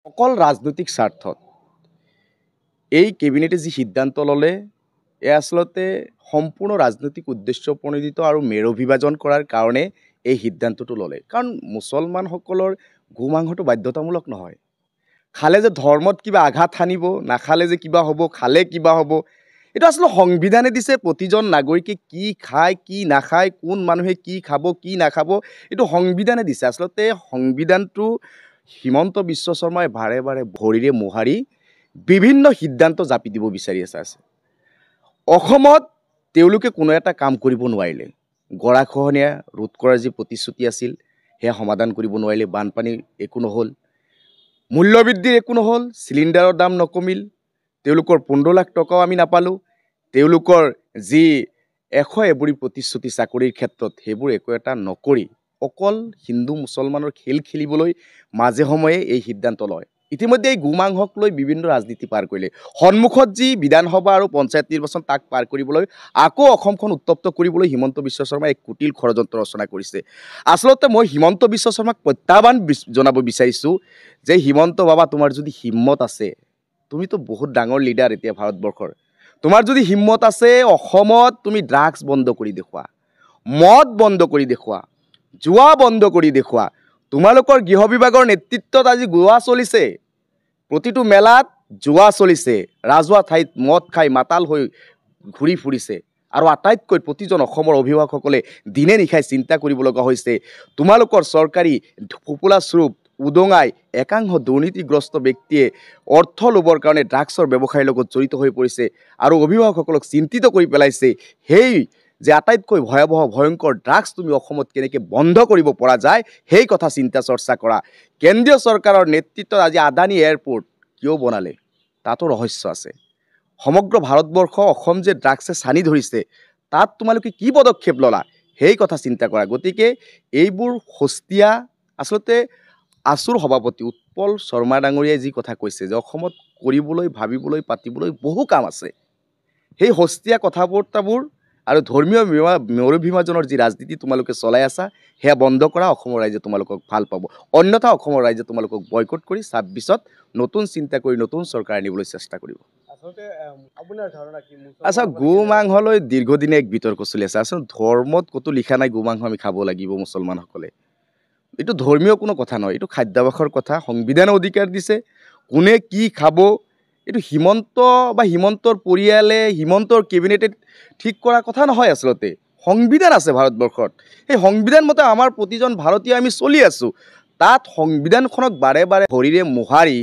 অকল ৰাজনৈতিক স্বাৰ্থত এই কেবিনেটে যি সিদ্ধান্ত ল'লে আচলতে সম্পূৰ্ণ ৰাজনৈতিক উদ্দেশ্য প্ৰণোদিত আৰু মেৰু বিভাজন কৰাৰ কাৰণে এই সিদ্ধান্তটো ল'লে। কাৰণ মুছলমানসকলৰ গোমাংসটো বাধ্যতামূলক নহয়। খালে যে ধৰ্মত কিবা আঘাত সানিব, নাখালে যে কিবা হ'ব, খালে কিবা হ'ব, এইটো আচলতে সংবিধানে দিছে প্ৰতিজন নাগৰিকে কি খায় কি নাখায়, কোন মানুহে কি খাব কি নাখাব, এইটো সংবিধানে দিছে। আচলতে সংবিধানটো হিমন্ত বিশ্ব শৰ্মাই বাৰে বাৰে ভৰিৰে মোহাৰি বিভিন্ন সিদ্ধান্ত জাপি দিব বিচাৰি আছে। অসমত তেওঁলোকে কোনো এটা কাম কৰিব নোৱাৰিলে। গৰাখহনীয়া ৰোধ কৰাৰ যি প্ৰতিশ্ৰুতি আছিল সেয়া সমাধান কৰিব নোৱাৰিলে। বানপানীৰ একো নহ'ল, মূল্যবৃদ্ধিৰ একো নহ'ল, চিলিণ্ডাৰৰ দাম নকমিল, তেওঁলোকৰ 15 লাখ টকাও আমি নাপালোঁ। তেওঁলোকৰ যি 100 এবুৰি প্ৰতিশ্ৰুতি চাকৰিৰ ক্ষেত্ৰত সেইবোৰ একো এটা নকৰি অকল হিন্দু মুছলমানৰ খেল খেলিবলৈ মাজে সময়ে এই সিদ্ধান্ত লয়। ইতিমধ্যে এই গোমাংসক লৈ বিভিন্ন ৰাজনীতি পাৰ কৰিলে। সন্মুখত যি বিধানসভা আৰু পঞ্চায়ত নিৰ্বাচন তাক পাৰ কৰিবলৈ আকৌ অসমখন উত্তপ্ত কৰিবলৈ হিমন্ত বিশ্ব শৰ্মাই এক কুটিল ষড়যন্ত্ৰ ৰচনা কৰিছে। আচলতে মই হিমন্ত বিশ্ব শৰ্মাক প্ৰত্যাহ্বান জনাব বিচাৰিছোঁ যে হিমন্ত বাবা, তোমাৰ যদি হিম্মত আছে, তুমিতো বহুত ডাঙৰ লিডাৰ এতিয়া ভাৰতবৰ্ষৰ, তোমাৰ যদি হিম্মত আছে অসমত তুমি ড্ৰাগছ বন্ধ কৰি দেখুওৱা, মদ বন্ধ কৰি দেখুওৱা, জুৱা বন্ধ কৰি দেখুওৱা। তোমালোকৰ গৃহ বিভাগৰ নেতৃত্বত আজি গোৱা চলিছে, প্ৰতিটো মেলাত জুৱা চলিছে, ৰাজহুৱা ঠাইত মদ খাই মাতাল হৈ ঘূৰি ফুৰিছে। আৰু আটাইতকৈ প্ৰতিজন অসমৰ অভিভাৱকসকলে দিনে নিশাই চিন্তা কৰিব লগা হৈছে তোমালোকৰ চৰকাৰী ফোপোলা স্বৰূপ উদঙাই একাংশ দুৰ্নীতিগ্ৰস্ত ব্যক্তিয়ে অৰ্থ লোভৰ কাৰণে ড্ৰাগছৰ ব্যৱসায়ৰ লগত জড়িত হৈ পৰিছে আৰু অভিভাৱকসকলক চিন্তিত কৰি পেলাইছে। সেই যে আটাইতকৈ ভয়াৱহ ভয়ংকৰ ড্ৰাগছ তুমি অসমত কেনেকৈ বন্ধ কৰিব পৰা যায় সেই কথা চিন্তা চৰ্চা কৰা। কেন্দ্ৰীয় চৰকাৰৰ নেতৃত্বত আজি আদানী এয়াৰপোৰ্ট কিয় বনালে তাতো ৰহস্য আছে। সমগ্ৰ ভাৰতবৰ্ষ অসম যে ড্ৰাগছে ছানি ধৰিছে তাত তোমালোকে কি পদক্ষেপ ল'লা সেই কথা চিন্তা কৰা। গতিকে এইবোৰ সস্তীয়া, আচলতে আছুৰ সভাপতি উৎপল শৰ্মা ডাঙৰীয়াই যি কথা কৈছে যে অসমত কৰিবলৈ ভাবিবলৈ পাতিবলৈ বহু কাম আছে, সেই সস্তীয়া কথা বাৰ্তাবোৰ আৰু ধৰ্মীয় মেৰু বিভাজনৰ যি ৰাজনীতি তোমালোকে চলাই আছা সেয়া বন্ধ কৰা। অসমৰ ৰাইজে তোমালোকক ভাল পাব, অন্যথা অসমৰ ৰাইজে তোমালোকক বয়কট কৰি 26ত নতুন চিন্তা কৰি নতুন চৰকাৰ আনিবলৈ চেষ্টা কৰিব। আচ্ছা, গোমাংসলৈ দীৰ্ঘদিনে এক বিতৰ্ক চলি আছে। আচলতে ধৰ্মত ক'তো লিখা নাই গোমাংস আমি খাব লাগিব মুছলমানসকলে, এইটো ধৰ্মীয় কোনো কথা নহয়, এইটো খাদ্যাভাসৰ কথা। সংবিধানে অধিকাৰ দিছে কোনে কি খাব, এইটো হিমন্ত বা হিমন্তৰ পৰিয়ালে হিমন্তৰ কেবিনেটে ঠিক কৰা কথা নহয়। আচলতে সংবিধান আছে ভাৰতবৰ্ষত, সেই সংবিধান মতে আমাৰ প্ৰতিজন ভাৰতীয় আমি চলি আছোঁ। তাত সংবিধানখনক বাৰে বাৰে ভৰিৰে মোহাৰি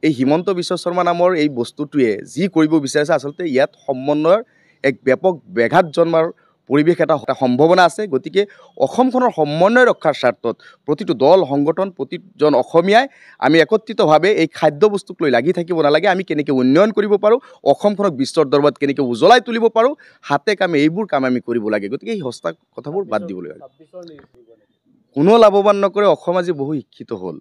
এই হিমন্ত বিশ্ব শৰ্মা নামৰ এই বস্তুটোৱে যি কৰিব বিচাৰিছে আচলতে ইয়াত সমন্বয়ৰ এক ব্যাপক ব্যাঘাত জন্মাৰ পৰিৱেশ এটা সম্ভাৱনা আছে। গতিকে অসমখনৰ সমন্বয় ৰক্ষাৰ স্বাৰ্থত প্ৰতিটো দল সংগঠন প্ৰতিজন অসমীয়াই আমি একত্ৰিতভাৱে এই খাদ্যবস্তুক লৈ লাগি থাকিব নালাগে। আমি কেনেকৈ উন্নয়ন কৰিব পাৰোঁ, অসমখনক বিশ্বৰ দৰবাৰত কেনেকৈ উজ্বলাই তুলিব পাৰোঁ, হাতে কামে এইবোৰ কাম আমি কৰিব লাগে। গতিকে এই সস্তা কথাবোৰ বাদ দিব লাগে। কোনো লাভৱান নকৰে। অসম আজি বহু শিক্ষিত হ'ল।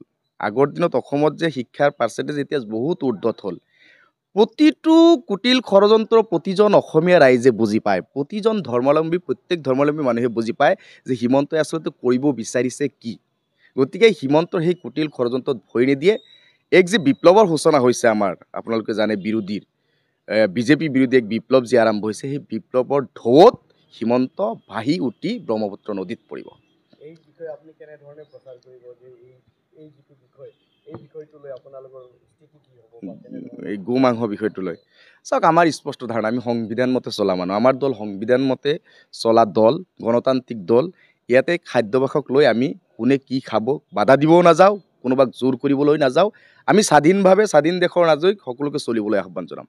আগৰ দিনত অসমত যে শিক্ষাৰ পাৰ্চেণ্টেজ এতিয়া বহুত উৰ্ধত হ'ল। প্ৰতিটো কুটিল ষড়যন্ত্ৰ প্ৰতিজন অসমীয়া ৰাইজে বুজি পায়, প্ৰতিজন ধৰ্মাৱলম্বী প্ৰত্যেক ধৰ্মাৱলম্বী মানুহে বুজি পায় যে হিমন্তই আচলতে কৰিব বিচাৰিছে কি। গতিকে হিমন্তৰ সেই কুটিল ষড়যন্ত্ৰত ভৰি নিদিয়ে। এক যি বিপ্লৱৰ সূচনা হৈছে আমাৰ, আপোনালোকে জানে বিৰোধীৰ বিজেপি বিৰোধী এক বিপ্লৱ যি আৰম্ভ হৈছে, সেই বিপ্লৱৰ ঢৌত হিমন্ত ভাহি উঠি ব্ৰহ্মপুত্ৰ নদীত পৰিব। এই বিষয়ে আপুনি কেনেধৰণে প্ৰচাৰ কৰিব যে এই যিটো বিষয় এই বিষয়টো লৈ আপোনালোকৰ স্থিতি কি হ'ব এই গোমাংস বিষয়টো লৈ? চাওক, আমাৰ স্পষ্ট ধাৰণা, আমি সংবিধান মতে চলা মানুহ। আমাৰ দল সংবিধান মতে চলা দল, গণতান্ত্ৰিক দল। ইয়াতে খাদ্যাভাসক লৈ আমি কোনে কি খাব বাধা দিবও নাযাওঁ, কোনোবাক জোৰ কৰিবলৈ নাযাওঁ। আমি স্বাধীনভাৱে স্বাধীন দেশৰ নাগৰিক সকলোকে চলিবলৈ আহ্বান জনাম।